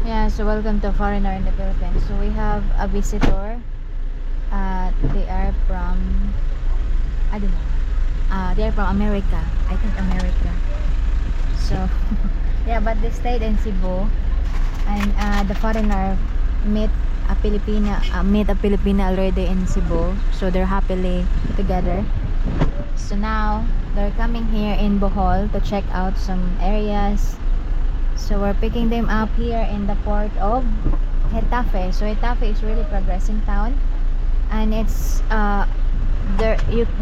Yeah, so welcome to Foreigner in the Philippines. So we have a visitor. They are from, I don't know. They are from America. I think America. So yeah, but they stayed in Cebu, and the foreigner met a Filipina already in Cebu. So they're happily together. So now they're coming here in Bohol to check out some areas. So we're picking them up here in the port of Getafe. So Getafe is really progressing town, and it's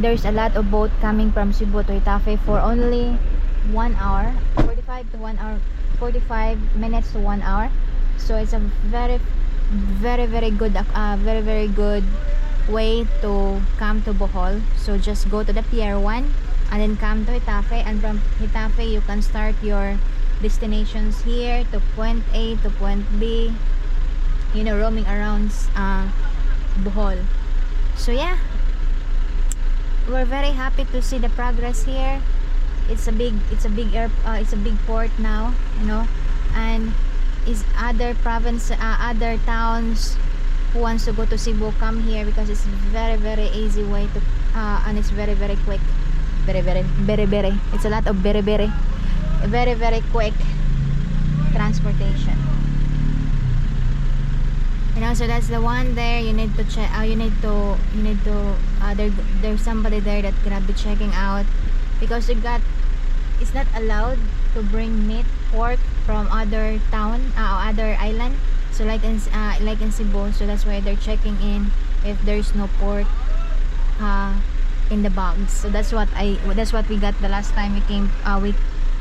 there's a lot of boat coming from Cebu to Getafe for only 1 hour, 45 to 1 hour, 45 minutes to 1 hour. So it's a very good very good way to come to Bohol. So just go to the Pier 1 and then come to Getafe, and from Getafe you can start your destinations here to point A to point B, roaming around Bohol. So yeah, we're very happy to see the progress here. It's a big port now, and is other other towns who wants to go to Cebu come here because it's very easy way to and it's very quick, very it's a lot of very quick transportation. So that's the one there. You need to check. There's somebody there that gonna be checking out, because it's not allowed to bring meat, pork from other town, other island. So like in Cebu. So that's why they're checking in if there's no pork in the bags. So that's what we got the last time we came. We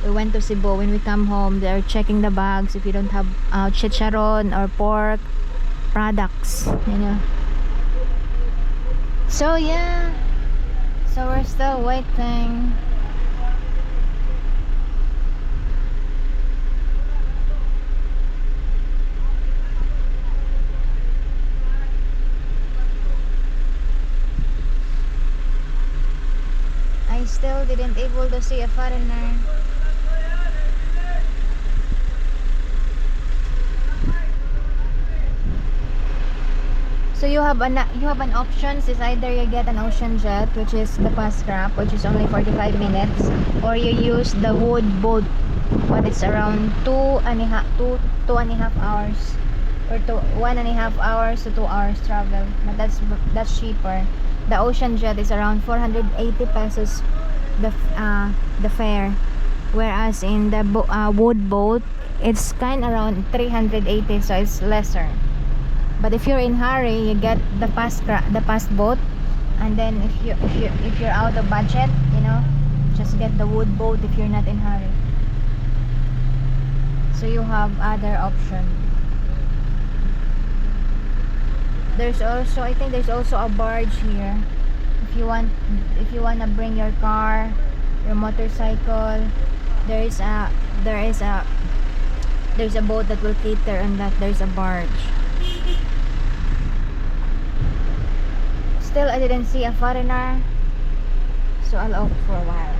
went to Cebu. When we come home, they're checking the bags if you don't have chicharon or pork products. So yeah, so we're still waiting. I still didn't able to see a foreigner. So you have an options. Is either you get an ocean jet, which is the fast crab, which is only 45 minutes, or you use the wood boat, but it's around 2.5 hours, or 1.5 hours to 2 hours travel. But that's cheaper. The ocean jet is around 480 pesos the fare, whereas in the wood boat it's kind around 380, so it's lesser. But if you're in hurry, you get the fast boat, and then if you're out of budget, just get the wood boat if you're not in hurry. So you have other option. I think there's also a barge here. If you wanna bring your car, your motorcycle, there's a boat that will cater, and that there's a barge. Still, I didn't see a foreigner, so I'll opt for a while.